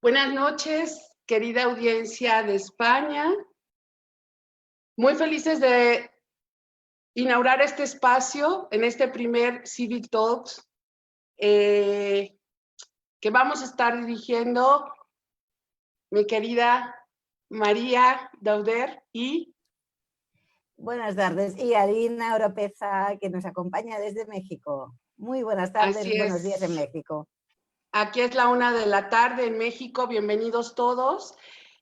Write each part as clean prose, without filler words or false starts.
Buenas noches, querida audiencia de España. Muy felices de inaugurar este espacio en este primer Civic Talks que vamos a estar dirigiendo mi querida María Dauder y... Buenas tardes, y Alina Oropeza, que nos acompaña desde México. Muy buenas tardes, buenos días en México. Aquí es la 1 de la tarde en México, bienvenidos todos.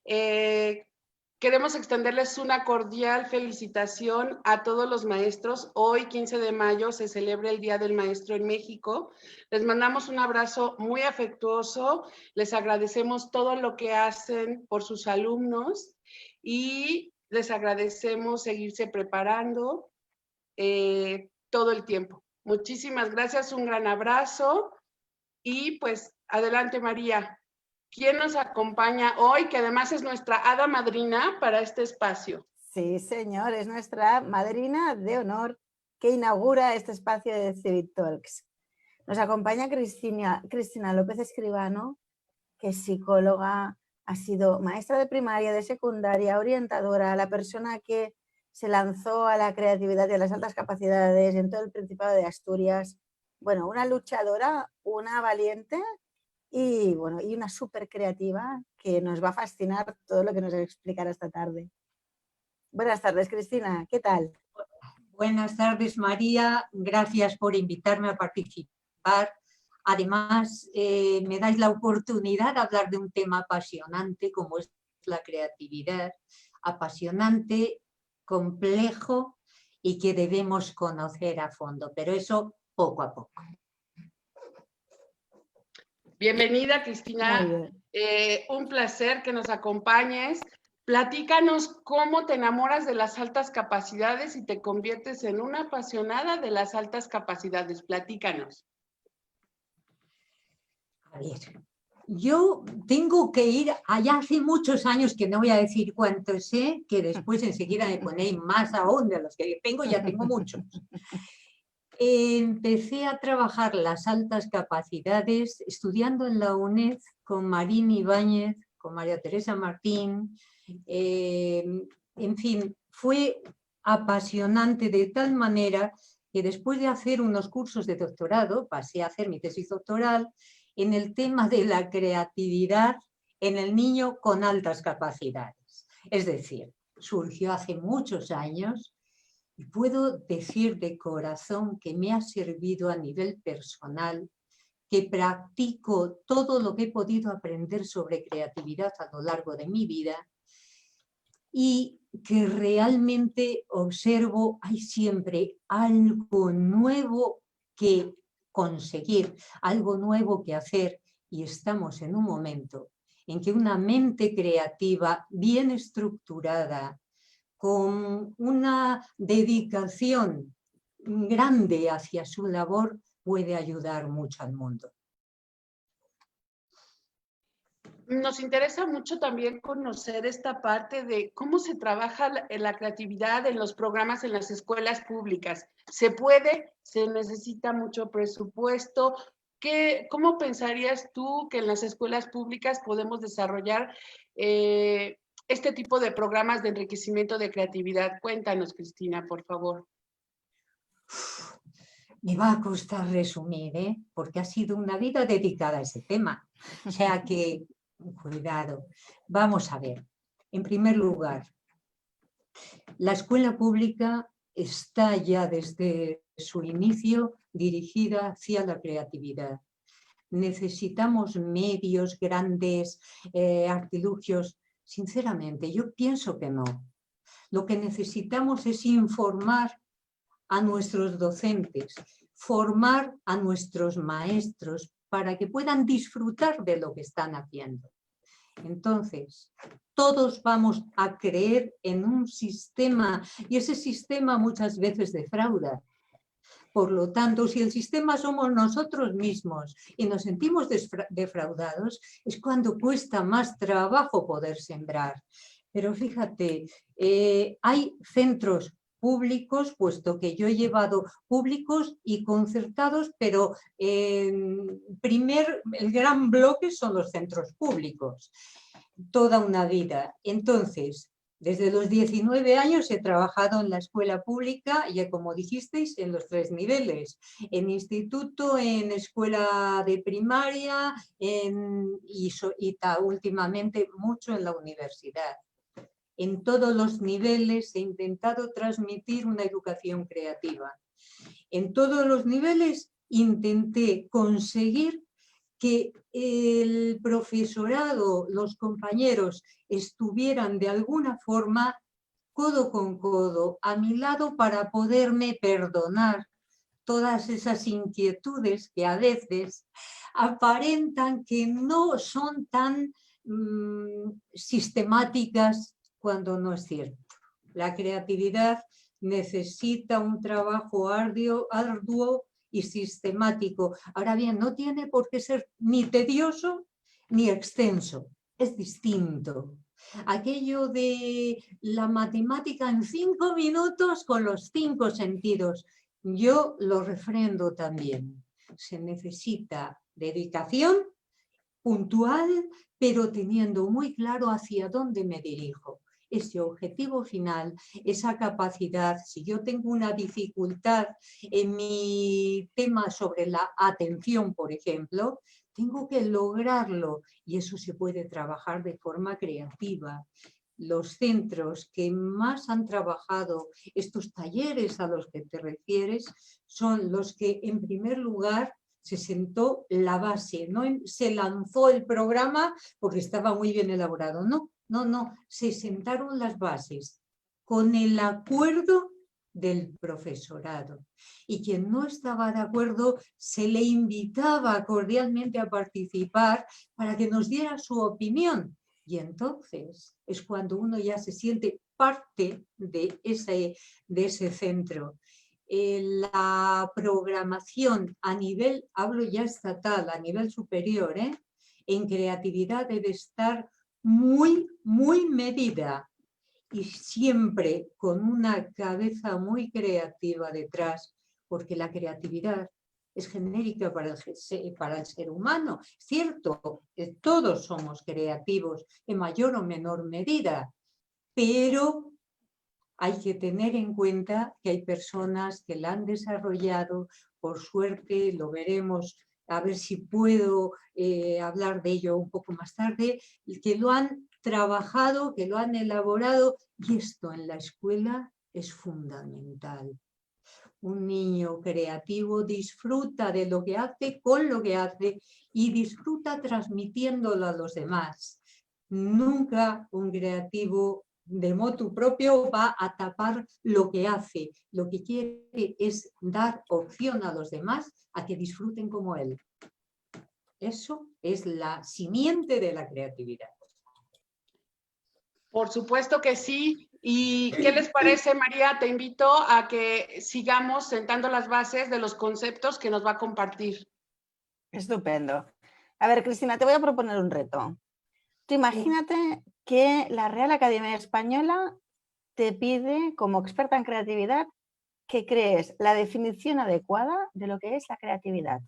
Queremos extenderles una cordial felicitación a todos los maestros. Hoy, 15 de mayo, se celebra el Día del Maestro en México. Les mandamos un abrazo muy afectuoso, les agradecemos todo lo que hacen por sus alumnos y les agradecemos seguirse preparando todo el tiempo. Muchísimas gracias, un gran abrazo y pues adelante María. ¿Quién nos acompaña hoy? Que además es nuestra hada madrina para este espacio. Sí, señor, es nuestra madrina de honor que inaugura este espacio de Civic Talks. Nos acompaña Cristina López Escribano, que es psicóloga, ha sido maestra de primaria, de secundaria, orientadora, la persona que se lanzó a la creatividad y a las altas capacidades en todo el Principado de Asturias. Bueno, una luchadora, una valiente y, bueno, y una súper creativa que nos va a fascinar todo lo que nos explicará esta tarde. Buenas tardes, Cristina, ¿qué tal? Buenas tardes, María, gracias por invitarme a participar. Además, me dais la oportunidad de hablar de un tema apasionante como es la creatividad, apasionante, complejo y que debemos conocer a fondo, pero eso poco a poco. Bienvenida, Cristina. Un placer que nos acompañes. Platícanos cómo te enamoras de las altas capacidades y te conviertes en una apasionada de las altas capacidades. Platícanos. A ver, yo tengo que ir allá hace muchos años, que no voy a decir cuántos sé, que después enseguida me ponéis más aún de los que tengo, ya tengo muchos. Empecé a trabajar las altas capacidades estudiando en la UNED con Marín Ibáñez, con María Teresa Martín. En fin, fue apasionante de tal manera que después de hacer unos cursos de doctorado, pasé a hacer mi tesis doctoral en el tema de la creatividad en el niño con altas capacidades. Es decir, surgió hace muchos años y puedo decir de corazón que me ha servido a nivel personal, que practico todo lo que he podido aprender sobre creatividad a lo largo de mi vida y que realmente observo hay siempre algo nuevo que conseguir, algo nuevo que hacer, y estamos en un momento en que una mente creativa bien estructurada, con una dedicación grande hacia su labor, puede ayudar mucho al mundo. Nos interesa mucho también conocer esta parte de cómo se trabaja la creatividad en los programas en las escuelas públicas. ¿Se puede? ¿Se necesita mucho presupuesto? ¿Cómo pensarías tú que en las escuelas públicas podemos desarrollar este tipo de programas de enriquecimiento de creatividad? Cuéntanos, Cristina, por favor. Me va a costar resumir, porque ha sido una vida dedicada a ese tema. O sea que, cuidado. Vamos a ver. En primer lugar, la escuela pública está ya desde su inicio dirigida hacia la creatividad. Necesitamos medios, grandes artilugios. Sinceramente, yo pienso que no. Lo que necesitamos es informar a nuestros docentes, formar a nuestros maestros para que puedan disfrutar de lo que están haciendo. Entonces, todos vamos a creer en un sistema y ese sistema muchas veces defrauda. Por lo tanto, si el sistema somos nosotros mismos y nos sentimos defraudados, es cuando cuesta más trabajo poder sembrar. Pero fíjate, hay centros públicos, puesto que yo he llevado públicos y concertados, pero el gran bloque son los centros públicos, toda una vida. Entonces, desde los 19 años he trabajado en la escuela pública y, como dijisteis, en los 3 niveles, en instituto, en escuela de primaria y últimamente mucho en la universidad. En todos los niveles he intentado transmitir una educación creativa. En todos los niveles intenté conseguir que el profesorado, los compañeros, estuvieran de alguna forma codo con codo a mi lado para poderme perdonar todas esas inquietudes que a veces aparentan que no son tan sistemáticas, cuando no es cierto. La creatividad necesita un trabajo arduo y sistemático. Ahora bien, no tiene por qué ser ni tedioso ni extenso, es distinto. Aquello de la matemática en 5 minutos con los 5 sentidos, yo lo refrendo también. Se necesita dedicación puntual, pero teniendo muy claro hacia dónde me dirijo. Ese objetivo final, esa capacidad. Si yo tengo una dificultad en mi tema sobre la atención, por ejemplo, tengo que lograrlo, y eso se puede trabajar de forma creativa. Los centros que más han trabajado estos talleres a los que te refieres son los que, en primer lugar, se sentó la base, no se lanzó el programa porque estaba muy bien elaborado, no, se sentaron las bases con el acuerdo del profesorado, y quien no estaba de acuerdo se le invitaba cordialmente a participar para que nos diera su opinión, y entonces es cuando uno ya se siente parte de ese centro. La programación a nivel, hablo ya estatal, a nivel superior, en creatividad debe estar muy, muy medida, y siempre con una cabeza muy creativa detrás, porque la creatividad es genérica para el ser humano. Cierto, todos somos creativos en mayor o menor medida, pero hay que tener en cuenta que hay personas que la han desarrollado, por suerte, lo veremos, a ver si puedo hablar de ello un poco más tarde, que lo han trabajado, que lo han elaborado, y esto en la escuela es fundamental. Un niño creativo disfruta de lo que hace, con lo que hace, y disfruta transmitiéndolo a los demás. Nunca un creativo de motu propio va a tapar lo que hace. Lo que quiere es dar opción a los demás a que disfruten como él. Eso es la simiente de la creatividad. Por supuesto que sí. ¿Y qué les parece, María? Te invito a que sigamos sentando las bases de los conceptos que nos va a compartir. Estupendo. A ver, Cristina, te voy a proponer un reto. Tú imagínate que la Real Academia Española te pide, como experta en creatividad, que crees la definición adecuada de lo que es la creatividad.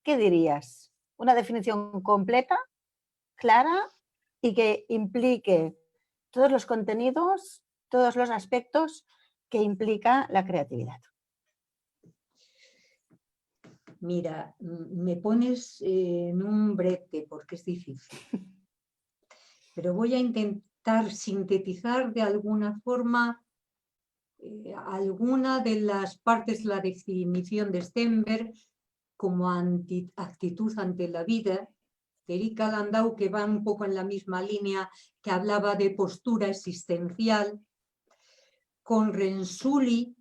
¿Qué dirías? Una definición completa, clara y que implique todos los contenidos, todos los aspectos que implica la creatividad. Mira, me pones en un brete porque es difícil. Pero voy a intentar sintetizar de alguna forma alguna de las partes de la definición de Stenberg como actitud ante la vida, de Erika Landau, que va un poco en la misma línea, que hablaba de postura existencial, con Renzulli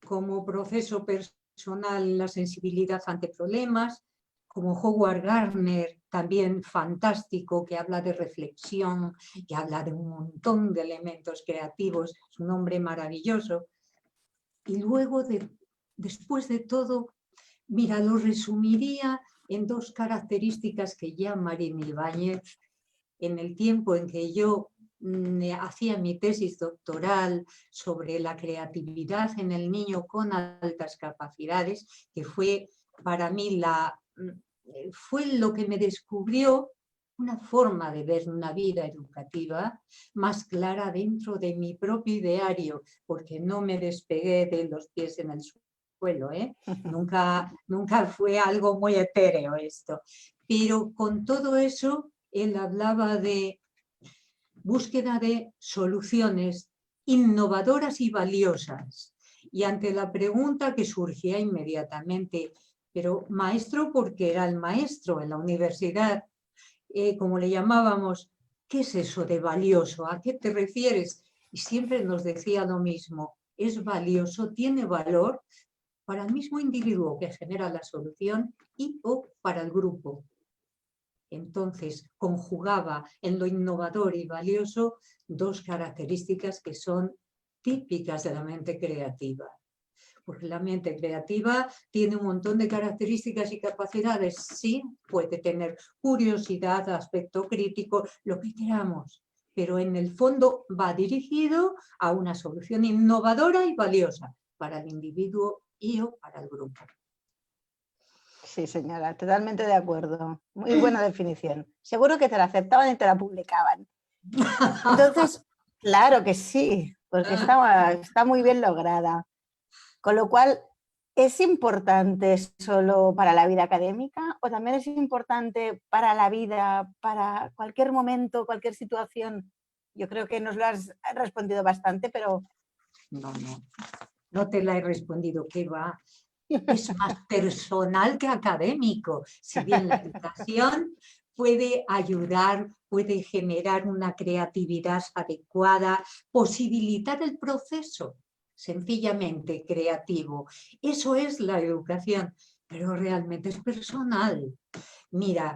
como proceso personal en la sensibilidad ante problemas, como Howard Gardner, también fantástico, que habla de reflexión, que habla de un montón de elementos creativos, es un hombre maravilloso. Y luego, después de todo, mira, lo resumiría en 2 características que ya Marín Ibáñez, en el tiempo en que yo hacía mi tesis doctoral sobre la creatividad en el niño con altas capacidades, que fue para mí fue lo que me descubrió una forma de ver una vida educativa más clara dentro de mi propio ideario, porque no me despegué de los pies en el suelo, ¿eh? Nunca fue algo muy etéreo esto. Pero con todo eso, él hablaba de búsqueda de soluciones innovadoras y valiosas. Y ante la pregunta que surgía inmediatamente, pero maestro, porque era el maestro en la universidad, como le llamábamos, ¿qué es eso de valioso? ¿A qué te refieres? Y siempre nos decía lo mismo, es valioso, tiene valor para el mismo individuo que genera la solución y o para el grupo. Entonces, conjugaba en lo innovador y valioso dos características que son típicas de la mente creativa. Porque la mente creativa tiene un montón de características y capacidades. Sí, puede tener curiosidad, aspecto crítico, lo que queramos, pero en el fondo va dirigido a una solución innovadora y valiosa para el individuo y o para el grupo. Sí, señora, totalmente de acuerdo. Muy buena definición. Seguro que te la aceptaban y te la publicaban. Entonces, claro que sí, porque está muy bien lograda. Con lo cual, ¿es importante solo para la vida académica o también es importante para la vida, para cualquier momento, cualquier situación? Yo creo que nos lo has respondido bastante, pero... No te la he respondido, ¿qué va? Es más personal que académico. Si bien la educación puede ayudar, puede generar una creatividad adecuada, posibilitar el proceso sencillamente creativo. Eso es la educación, pero realmente es personal. Mira,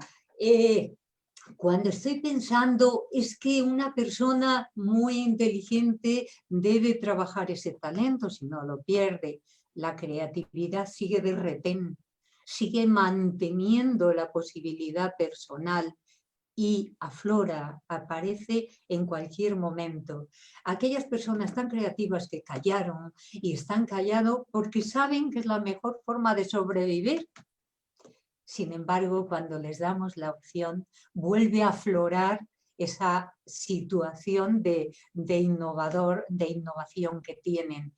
cuando estoy pensando es que una persona muy inteligente debe trabajar ese talento, si no lo pierde. La creatividad sigue de retén, sigue manteniendo la posibilidad personal y aflora, aparece en cualquier momento. Aquellas personas tan creativas que callaron y están callados porque saben que es la mejor forma de sobrevivir. Sin embargo, cuando les damos la opción, vuelve a aflorar esa situación de innovación que tienen.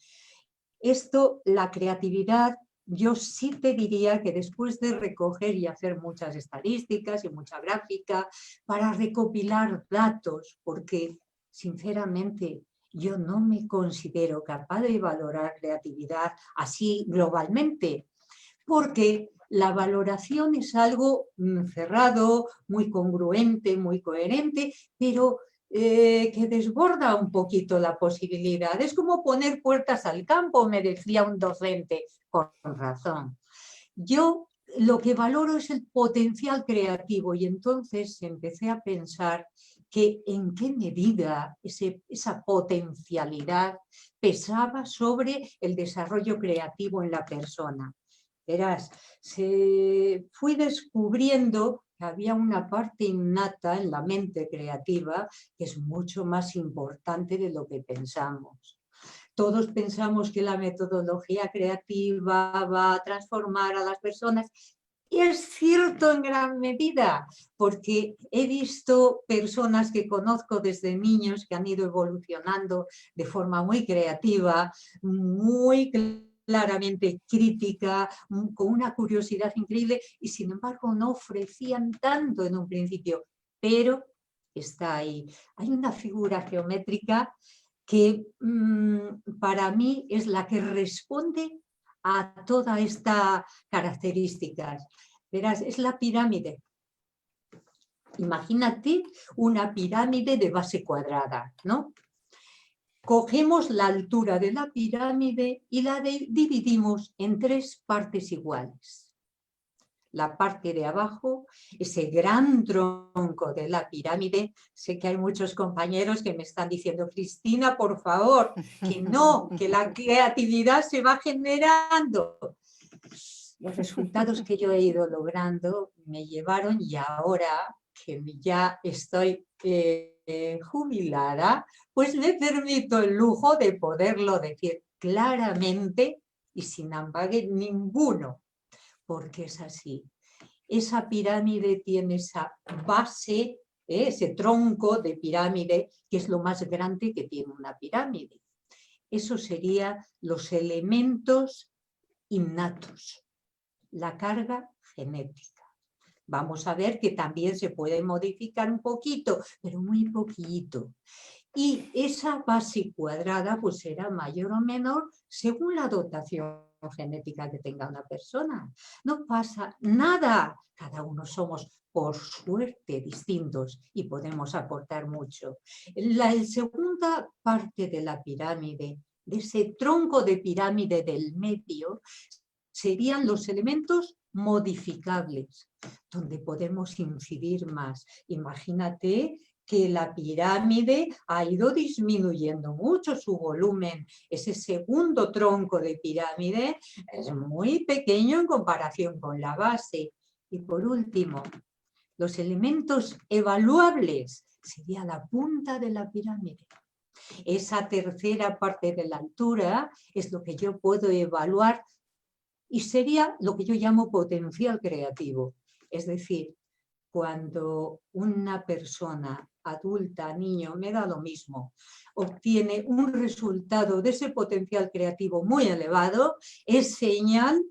Esto, la creatividad, yo sí te diría que después de recoger y hacer muchas estadísticas y mucha gráfica para recopilar datos, porque sinceramente yo no me considero capaz de valorar creatividad así globalmente, porque la valoración es algo cerrado, muy congruente, muy coherente, pero que desborda un poquito la posibilidad. Es como poner puertas al campo, me decía un docente, con razón. Yo lo que valoro es el potencial creativo y entonces empecé a pensar que en qué medida esa potencialidad pesaba sobre el desarrollo creativo en la persona. Verás, fui descubriendo que había una parte innata en la mente creativa que es mucho más importante de lo que pensamos. Todos pensamos que la metodología creativa va a transformar a las personas y es cierto en gran medida, porque he visto personas que conozco desde niños que han ido evolucionando de forma muy creativa, muy claramente crítica, con una curiosidad increíble y sin embargo no ofrecían tanto en un principio, pero está ahí. Hay una figura geométrica que para mí es la que responde a todas estas características. Verás, es la pirámide. Imagínate una pirámide de base cuadrada, ¿no? Cogemos la altura de la pirámide y la dividimos en 3 partes iguales. La parte de abajo, ese gran tronco de la pirámide, sé que hay muchos compañeros que me están diciendo, Cristina, por favor, que no, que la creatividad se va generando. Los resultados que yo he ido logrando me llevaron y ahora que ya estoy jubilada, pues me permito el lujo de poderlo decir claramente y sin ambague ninguno, porque es así. Esa pirámide tiene esa base, ese tronco de pirámide, que es lo más grande que tiene una pirámide. Eso serían los elementos innatos, la carga genética. Vamos a ver que también se puede modificar un poquito, pero muy poquito. Y esa base cuadrada pues será mayor o menor según la dotación genética que tenga una persona. No pasa nada. Cada uno somos, por suerte, distintos y podemos aportar mucho. La segunda parte de la pirámide, de ese tronco de pirámide del medio, serían los elementos modificables, donde podemos incidir más. Imagínate que la pirámide ha ido disminuyendo mucho su volumen. Ese segundo tronco de pirámide es muy pequeño en comparación con la base. Y por último, los elementos evaluables sería la punta de la pirámide. Esa tercera parte de la altura es lo que yo puedo evaluar y sería lo que yo llamo potencial creativo. Es decir, cuando una persona adulta, niño, me da lo mismo, obtiene un resultado de ese potencial creativo muy elevado, es señal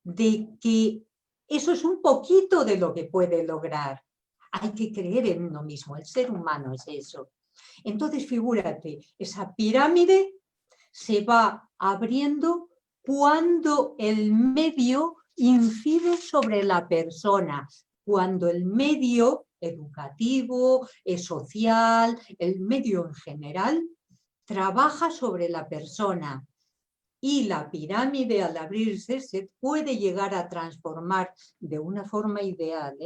de que eso es un poquito de lo que puede lograr. Hay que creer en uno mismo, el ser humano es eso. Entonces, figúrate, esa pirámide se va abriendo cuando el medio incide sobre la persona, cuando el medio educativo, social, el medio en general, trabaja sobre la persona. Y la pirámide, al abrirse, se puede llegar a transformar de una forma ideal,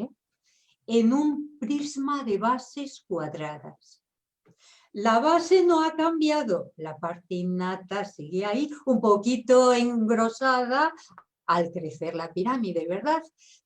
en un prisma de bases cuadradas. La base no ha cambiado, la parte innata sigue ahí, un poquito engrosada al crecer la pirámide, ¿verdad?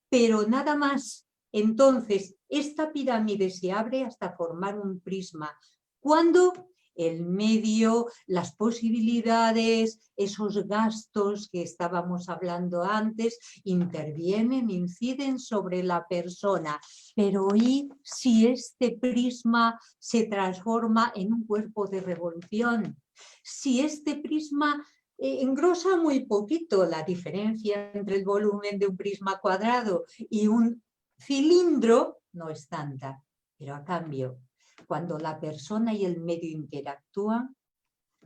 Pero nada más. Entonces, esta pirámide se abre hasta formar un prisma. ¿Cuándo? El medio, las posibilidades, esos gastos que estábamos hablando antes, intervienen, inciden sobre la persona. Pero ¿y si este prisma se transforma en un cuerpo de revolución? Si este prisma engrosa muy poquito, la diferencia entre el volumen de un prisma cuadrado y un cilindro no es tanta, pero a cambio, cuando la persona y el medio interactúan,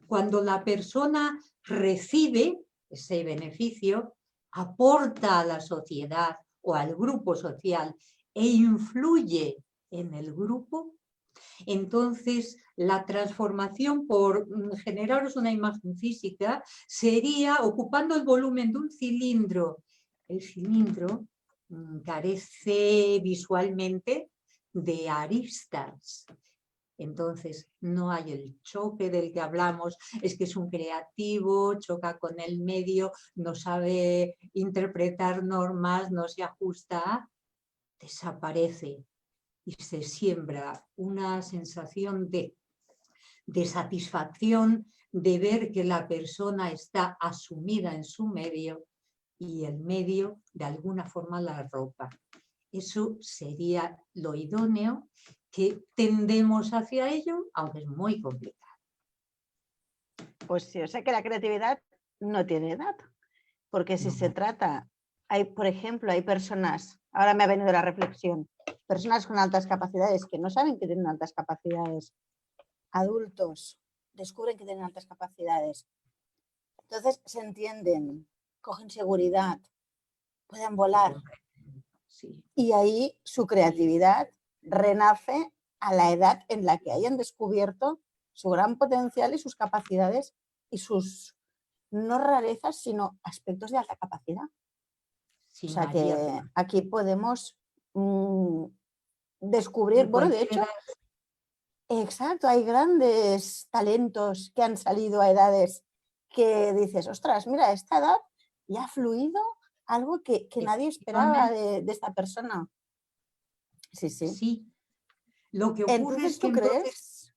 cuando la persona recibe ese beneficio, aporta a la sociedad o al grupo social e influye en el grupo, entonces la transformación, por generaros una imagen física, sería ocupando el volumen de un cilindro. El cilindro carece visualmente de aristas. Entonces, no hay el choque del que hablamos, es que es un creativo, choca con el medio, no sabe interpretar normas, no se ajusta, desaparece y se siembra una sensación de satisfacción, de ver que la persona está asumida en su medio y el medio de alguna forma la arropa. Eso sería lo idóneo, que tendemos hacia ello, aunque es muy complicado. Pues sí, o sea que la creatividad no tiene edad, porque si se trata, por ejemplo, hay personas, ahora me ha venido la reflexión, personas con altas capacidades que no saben que tienen altas capacidades, adultos descubren que tienen altas capacidades, entonces se entienden, cogen seguridad, pueden volar, sí. Y ahí su creatividad renace a la edad en la que hayan descubierto su gran potencial y sus capacidades y sus no rarezas, sino aspectos de alta capacidad. Sí, o sea María, que aquí podemos descubrir, bueno, de hecho, exacto, hay grandes talentos que han salido a edades que dices, ostras, mira, a esta edad ya ha fluido algo que nadie esperaba de esta persona. Sí, sí. Sí, Lo que ocurre Entonces, es que ¿tú crees?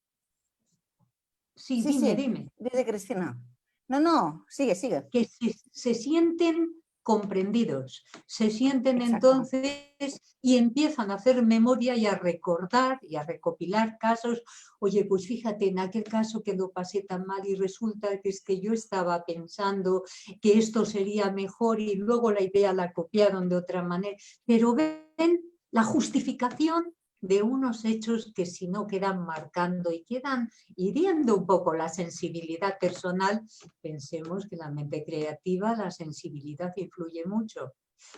Sí, Sí, dime, sí, dime. dice Cristina. No, sigue. Que se sienten comprendidos, se sienten Exacto. entonces y empiezan a hacer memoria y a recordar y a recopilar casos. Oye, pues fíjate, en aquel caso que lo pasé tan mal y resulta que es que yo estaba pensando que esto sería mejor y luego la idea la copiaron de otra manera. Pero ven la justificación de unos hechos que si no quedan marcando y quedan hiriendo un poco la sensibilidad personal. Pensemos que la mente creativa, la sensibilidad influye mucho.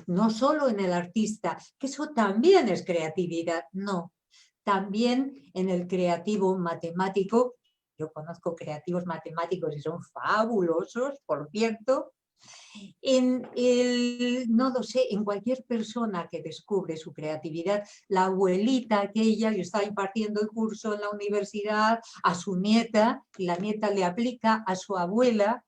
No solo en el artista, que eso también es creatividad, no. También en el creativo matemático. Yo conozco creativos matemáticos y son fabulosos, por cierto. No lo sé, en cualquier persona que descubre su creatividad, la abuelita aquella, yo estaba impartiendo el curso en la universidad a su nieta, y la nieta le aplica a su abuela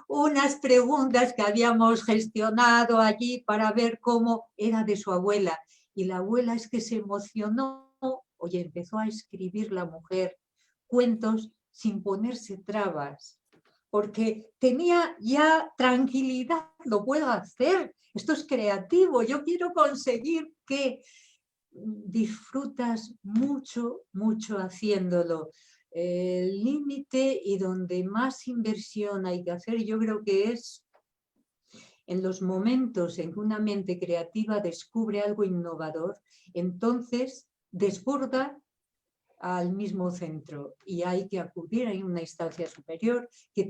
unas preguntas que habíamos gestionado allí para ver cómo era de su abuela. Y la abuela es que se emocionó, oye, empezó a escribir la mujer cuentos sin ponerse trabas, porque tenía ya tranquilidad, lo puedo hacer, esto es creativo, yo quiero conseguir que disfrutas mucho, mucho haciéndolo. El límite y donde más inversión hay que hacer, yo creo que es en los momentos en que una mente creativa descubre algo innovador, entonces desborda al mismo centro y hay que acudir a una instancia superior que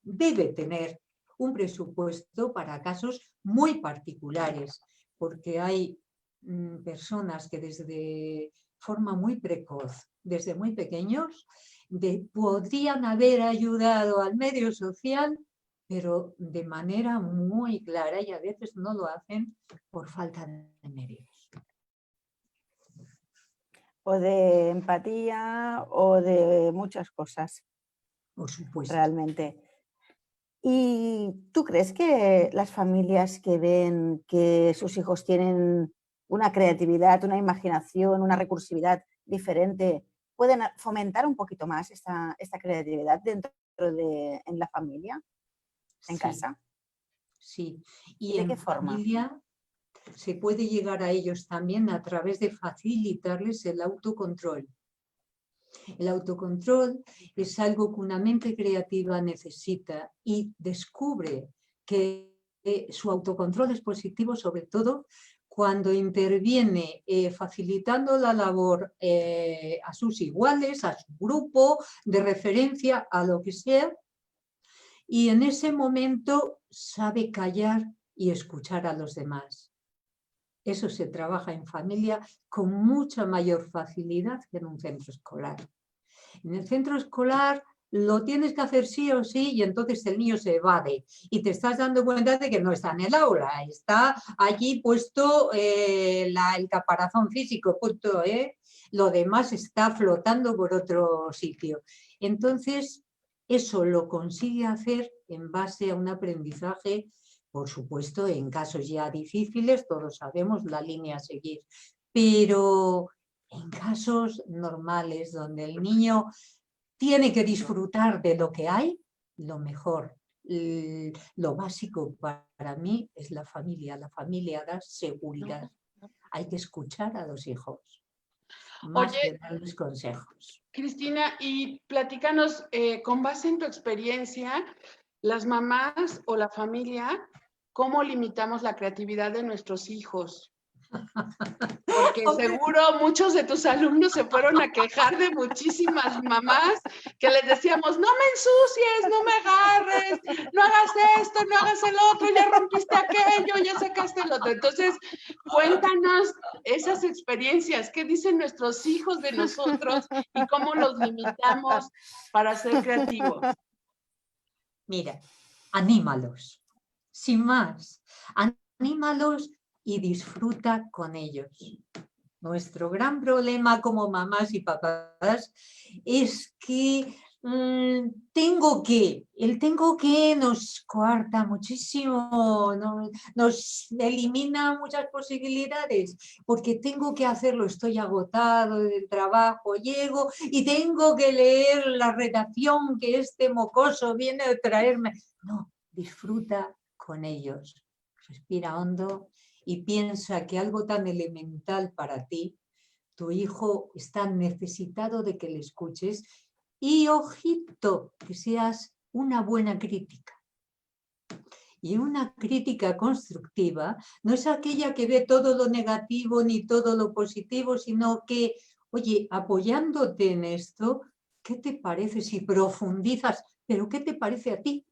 debe tener un presupuesto para casos muy particulares, porque hay personas que desde forma muy precoz, desde muy pequeños, podrían haber ayudado al medio social, pero de manera muy clara, y a veces no lo hacen por falta de medios. O de empatía o de muchas cosas. Por supuesto. Realmente. ¿Y tú crees que las familias que ven que sus hijos tienen una creatividad, una imaginación, una recursividad diferente, pueden fomentar un poquito más esta creatividad en la familia, en Sí, casa? sí. ¿Y Y de en qué forma? familia se puede llegar a ellos también a través de facilitarles el autocontrol. El autocontrol es algo que una mente creativa necesita y descubre que su autocontrol es positivo, sobre todo cuando interviene facilitando la labor a sus iguales, a su grupo de referencia, a lo que sea, y en ese momento sabe callar y escuchar a los demás. Eso se trabaja en familia con mucha mayor facilidad que en un centro escolar. En el centro escolar lo tienes que hacer sí o sí y entonces el niño se evade y te estás dando cuenta de que no está en el aula, está allí puesto el caparazón físico, punto, lo demás está flotando por otro sitio. Entonces, eso lo consigue hacer en base a un aprendizaje, por supuesto, en casos ya difíciles, todos sabemos la línea a seguir, pero en casos normales donde el niño tiene que disfrutar de lo que hay, lo mejor, lo básico para mí es la familia. La familia da seguridad. Hay que escuchar a los hijos, más que darles consejos. Cristina, y platícanos, con base en tu experiencia, las mamás o la familia, ¿cómo limitamos la creatividad de nuestros hijos? Porque seguro muchos de tus alumnos se fueron a quejar de muchísimas mamás que les decíamos, no me ensucies, no me agarres, no hagas esto, no hagas el otro, ya rompiste aquello, ya sacaste el otro. Entonces, cuéntanos esas experiencias, qué dicen nuestros hijos de nosotros y cómo los limitamos para ser creativos. Mira, anímalos, sin más, anímalos y disfruta con ellos. Nuestro gran problema como mamás y papás es que tengo que, el tengo que nos coarta muchísimo, nos elimina muchas posibilidades, porque tengo que hacerlo, estoy agotado del trabajo, llego y tengo que leer la redacción que este mocoso viene a traerme. No, disfruta con ellos, respira hondo y piensa que algo tan elemental para ti, tu hijo está necesitado de que le escuches. Y ojito, que seas una buena crítica. Y una crítica constructiva no es aquella que ve todo lo negativo ni todo lo positivo, sino que, oye, apoyándote en esto, ¿qué te parece si profundizas? ¿Pero qué te parece a ti?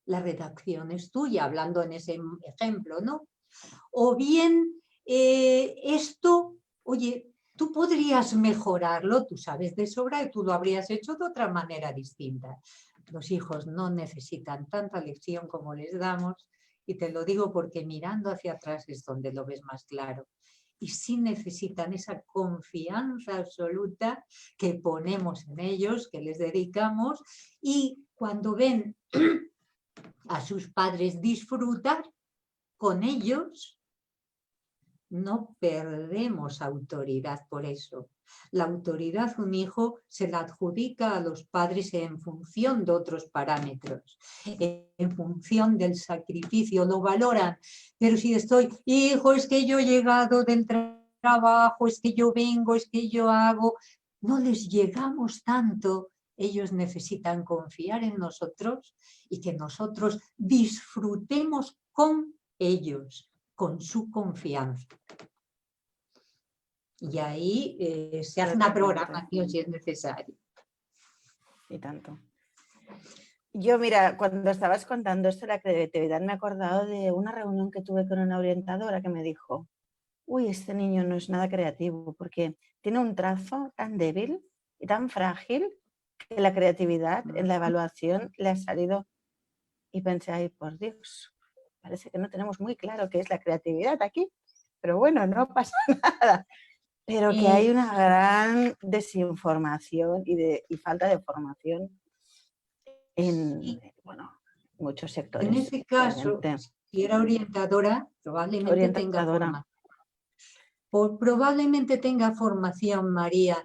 La redacción es tuya, hablando en ese ejemplo, ¿no? O bien esto, oye, tú podrías mejorarlo, tú sabes de sobra y tú lo habrías hecho de otra manera distinta. Los hijos no necesitan tanta lección como les damos, y te lo digo porque mirando hacia atrás es donde lo ves más claro. Y sí necesitan esa confianza absoluta que ponemos en ellos, que les dedicamos, y cuando ven a sus padres disfrutar con ellos, no perdemos autoridad por eso. La autoridad un hijo se la adjudica a los padres en función de otros parámetros, en función del sacrificio, lo valoran. Pero si estoy, hijo, es que yo he llegado del trabajo, es que yo vengo, es que yo hago, no les llegamos tanto. Ellos necesitan confiar en nosotros y que nosotros disfrutemos con ellos, con su confianza. Y ahí se hace una programación si es necesario. Y tanto. Yo, mira, cuando estabas contando esto de la creatividad, me he acordado de una reunión que tuve con una orientadora que me dijo, uy, este niño no es nada creativo porque tiene un trazo tan débil y tan frágil que la creatividad en la evaluación le ha salido. Y pensé, ay, por Dios, parece que no tenemos muy claro qué es la creatividad aquí, pero bueno, no pasa nada. Pero que hay una gran desinformación y falta de formación en muchos sectores. En ese caso, si era orientadora, probablemente tenga formación. Probablemente tenga formación, María.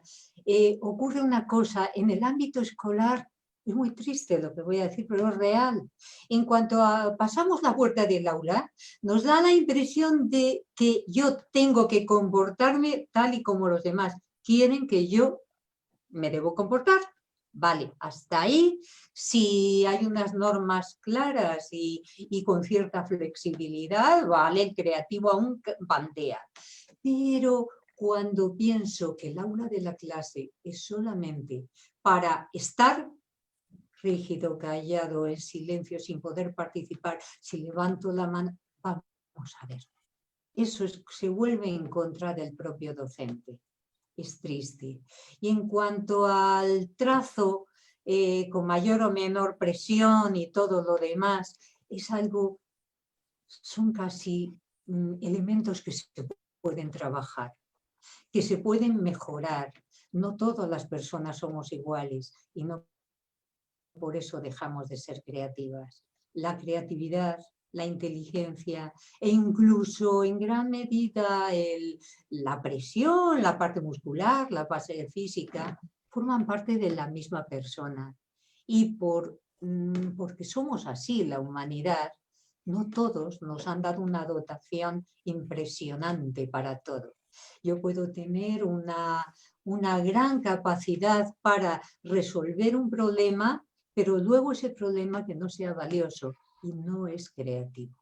Ocurre una cosa, en el ámbito escolar, es muy triste lo que voy a decir, pero es real. En cuanto a pasamos la puerta del aula, nos da la impresión de que yo tengo que comportarme tal y como los demás quieren que yo me debo comportar. Vale, hasta ahí, si hay unas normas claras y con cierta flexibilidad, vale, el creativo aún plantea. Pero cuando pienso que el aula de la clase es solamente para estar rígido, callado, en silencio, sin poder participar, si levanto la mano, vamos a ver, eso se vuelve en contra del propio docente. Es triste. Y en cuanto al trazo, con mayor o menor presión y todo lo demás, es algo, son casi elementos que se pueden trabajar, que se pueden mejorar. No todas las personas somos iguales y no por eso dejamos de ser creativas. La creatividad, la inteligencia e incluso en gran medida la presión, la parte muscular, la parte física, forman parte de la misma persona. Y porque somos así, la humanidad, no todos nos han dado una dotación impresionante para todo. Yo puedo tener una gran capacidad para resolver un problema, pero luego ese problema que no sea valioso y no es creativo.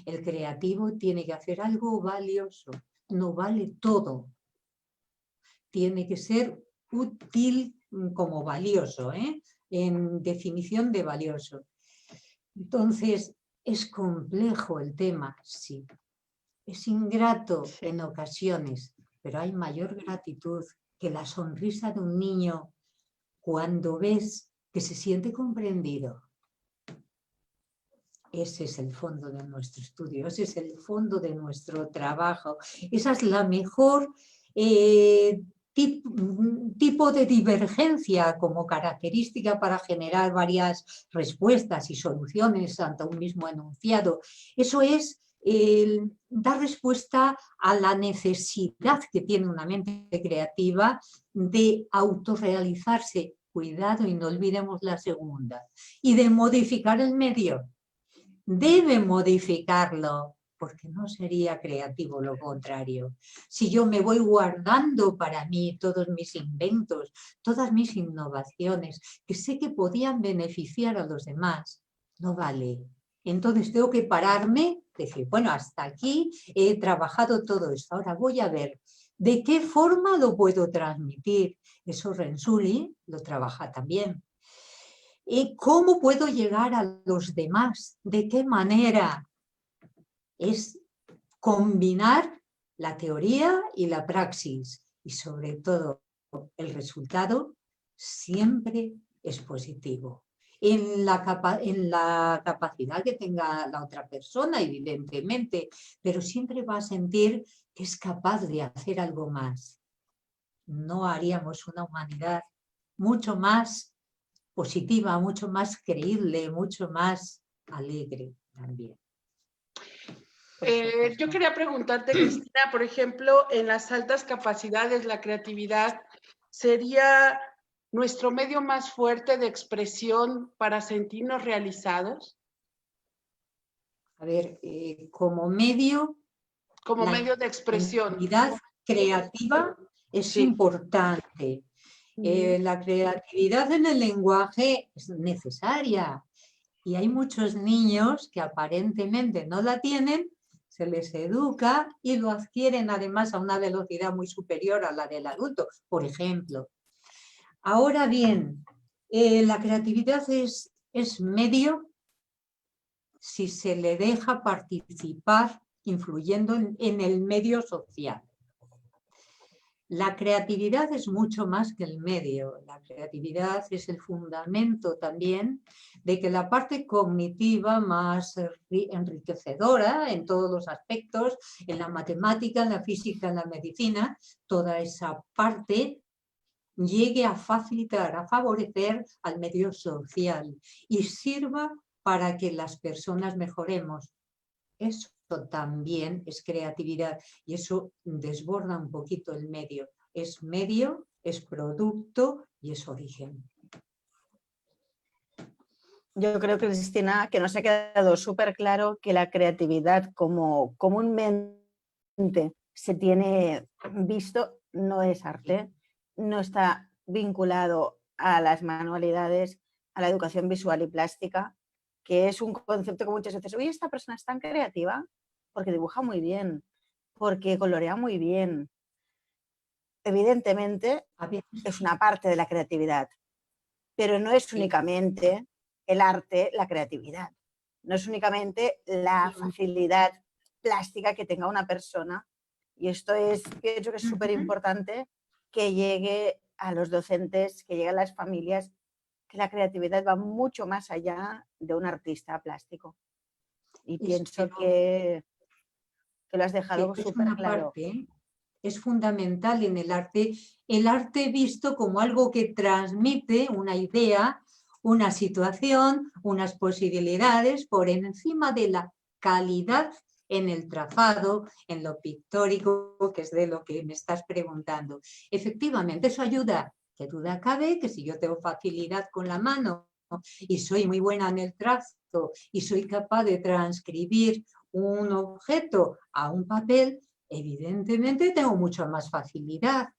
El creativo tiene que hacer algo valioso, no vale todo. Tiene que ser útil como valioso, en definición de valioso. Entonces, es complejo el tema, sí. Es ingrato en ocasiones, pero hay mayor gratitud que la sonrisa de un niño cuando ves que se siente comprendido. Ese es el fondo de nuestro estudio, ese es el fondo de nuestro trabajo. Esa es la mejor tipo de divergencia como característica para generar varias respuestas y soluciones ante un mismo enunciado. Eso es dar respuesta a la necesidad que tiene una mente creativa de autorrealizarse, cuidado y no olvidemos la segunda, y de modificar el medio. Debe modificarlo, porque no sería creativo lo contrario. Si yo me voy guardando para mí todos mis inventos, todas mis innovaciones, que sé que podían beneficiar a los demás, no vale. Entonces tengo que pararme, decir, bueno, hasta aquí he trabajado todo esto, ahora voy a ver de qué forma lo puedo transmitir. Eso Renzulli lo trabaja también. ¿Y cómo puedo llegar a los demás? ¿De qué manera? Es combinar la teoría y la praxis y sobre todo el resultado siempre es positivo. En la capacidad que tenga la otra persona, evidentemente, pero siempre va a sentir que es capaz de hacer algo más. No haríamos una humanidad mucho más positiva, mucho más creíble, mucho más alegre también. Yo quería preguntarte, Cristina, por ejemplo, en las altas capacidades, la creatividad sería nuestro medio más fuerte de expresión para sentirnos realizados. A ver, como medio, Como la medio de expresión. actividad creativa es importante. La creatividad en el lenguaje es necesaria y hay muchos niños que aparentemente no la tienen, se les educa y lo adquieren además a una velocidad muy superior a la del adulto, por ejemplo. Ahora bien, la creatividad es medio si se le deja participar influyendo en el medio social. La creatividad es mucho más que el medio. La creatividad es el fundamento también de que la parte cognitiva más enriquecedora en todos los aspectos, en la matemática, en la física, en la medicina, toda esa parte llegue a facilitar, a favorecer al medio social y sirva para que las personas mejoremos. Eso también es creatividad y eso desborda un poquito el medio. Es medio, es producto y es origen. Yo creo, Cristina, que nos ha quedado súper claro que la creatividad, como comúnmente se tiene visto, no es arte, no está vinculado a las manualidades, a la educación visual y plástica, que es un concepto que muchas veces, oye, esta persona es tan creativa porque dibuja muy bien, porque colorea muy bien. Evidentemente, es una parte de la creatividad, pero no es únicamente el arte, la creatividad. No es únicamente la facilidad plástica que tenga una persona. Y esto es, pienso que es súper importante que llegue a los docentes, que llegue a las familias, que la creatividad va mucho más allá de un artista plástico. Y pienso que lo has dejado súper claro. Es fundamental en el arte visto como algo que transmite una idea, una situación, unas posibilidades por encima de la calidad en el trazado, en lo pictórico, que es de lo que me estás preguntando. Efectivamente, eso ayuda, que duda cabe, que si yo tengo facilidad con la mano y soy muy buena en el trazo y soy capaz de transcribir un objeto a un papel, evidentemente tengo mucha más facilidad,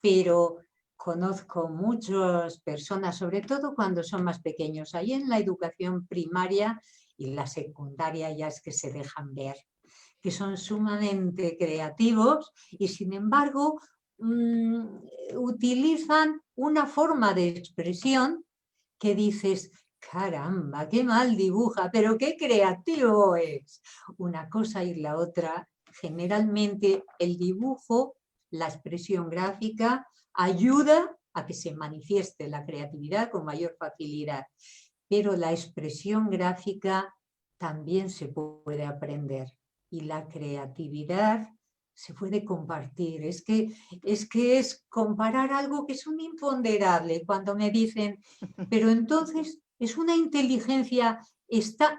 pero conozco muchas personas, sobre todo cuando son más pequeños, ahí en la educación primaria y la secundaria ya es que se dejan ver, que son sumamente creativos y sin embargo utilizan una forma de expresión que dices, caramba, qué mal dibuja, pero qué creativo es. Una cosa y la otra, generalmente el dibujo, la expresión gráfica, ayuda a que se manifieste la creatividad con mayor facilidad, pero la expresión gráfica también se puede aprender y la creatividad se puede compartir. Es que es comparar algo que es un imponderable. Cuando me dicen, pero entonces es una inteligencia,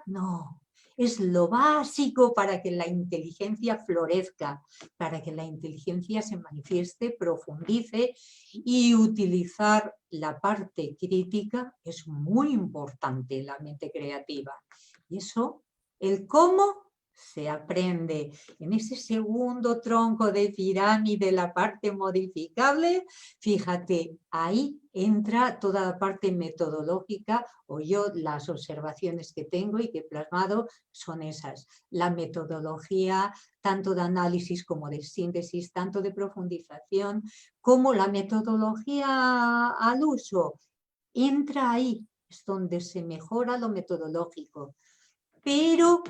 no, es lo básico para que la inteligencia florezca, para que la inteligencia se manifieste, profundice, y utilizar la parte crítica es muy importante en la mente creativa. Y eso, el cómo, se aprende. En ese segundo tronco de pirámide, la parte modificable, fíjate, ahí entra toda la parte metodológica, o yo las observaciones que tengo y que he plasmado son esas. La metodología, tanto de análisis como de síntesis, tanto de profundización, como la metodología al uso, entra ahí, es donde se mejora lo metodológico. Pero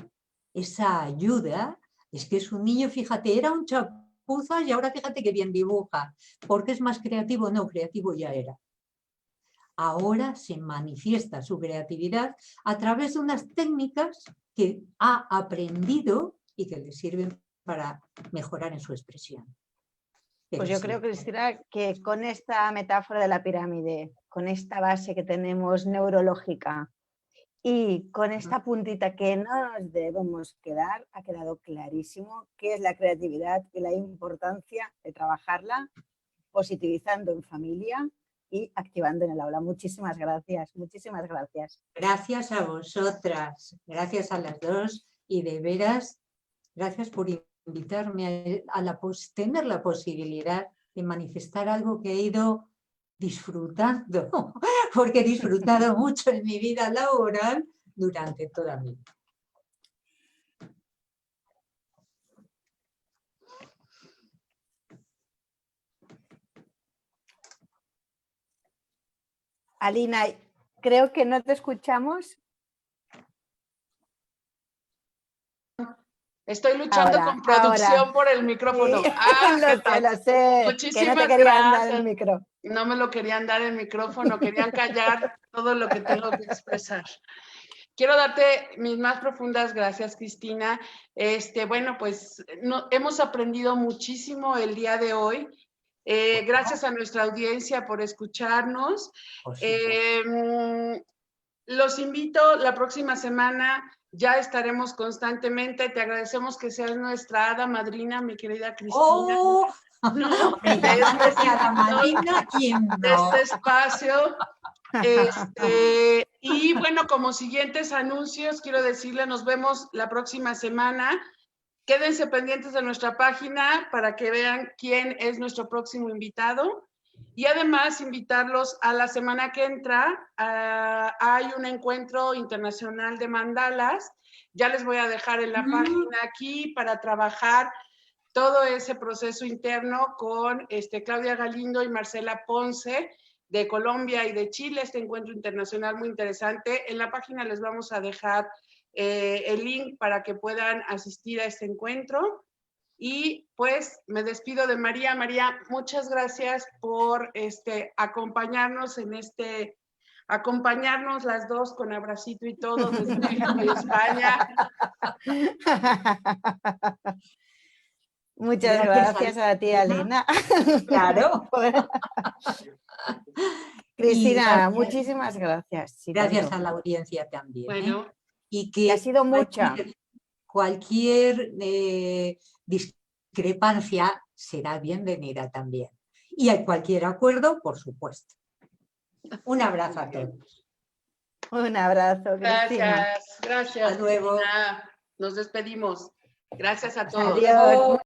esa ayuda es que es un niño, fíjate, era un chapuzas y ahora fíjate que bien dibuja. ¿Por qué es más creativo? No, creativo ya era. Ahora se manifiesta su creatividad a través de unas técnicas que ha aprendido y que le sirven para mejorar en su expresión. Pues yo creo, Cristina, que con esta metáfora de la pirámide, con esta base que tenemos neurológica, y con esta puntita que no nos debemos quedar, ha quedado clarísimo qué es la creatividad y la importancia de trabajarla positivizando en familia y activando en el aula. Muchísimas gracias, muchísimas gracias. Gracias a vosotras, gracias a las dos, y de veras, gracias por invitarme a tener la posibilidad de manifestar algo que he ido disfrutando, porque he disfrutado mucho en mi vida laboral durante toda mi vida. Alina, creo que no te escuchamos. Estoy luchando con producción por el micrófono. Sí, Ah, lo sé. Muchísimas que no te querían gracias. dar el micro. No me lo querían dar el micrófono, querían callar todo lo que tengo que expresar. Quiero darte mis más profundas gracias, Cristina. Bueno, pues hemos aprendido muchísimo el día de hoy. Gracias a nuestra audiencia por escucharnos. Los invito la próxima semana. Ya estaremos constantemente. Te agradecemos que seas nuestra hada madrina, mi querida Cristina. ¡Oh! No, me llaman así hada madrina, ¿quién no? De este espacio. Y bueno, como siguientes anuncios, quiero decirle, nos vemos la próxima semana. Quédense pendientes de nuestra página para que vean quién es nuestro próximo invitado. Y además invitarlos a la semana que entra. Hay un encuentro internacional de mandalas. Ya les voy a dejar en la página aquí para trabajar todo ese proceso interno con Claudia Galindo y Marcela Ponce de Colombia y de Chile. Este encuentro internacional muy interesante. En la página les vamos a dejar el link para que puedan asistir a este encuentro. Y pues me despido de María. María, muchas gracias por acompañarnos en acompañarnos las dos con abracito y todo desde España. Muchas gracias a ti, Alina. Claro. Cristina, muchísimas gracias. Sí, gracias tanto. a la audiencia también. Bueno, y que ha sido mucha. Cualquier discrepancia será bienvenida también. Y hay cualquier acuerdo, por supuesto. Un abrazo a todos. Un abrazo, Cristina. Gracias. Hasta luego. Cristina. Nos despedimos. Gracias a todos. Adiós.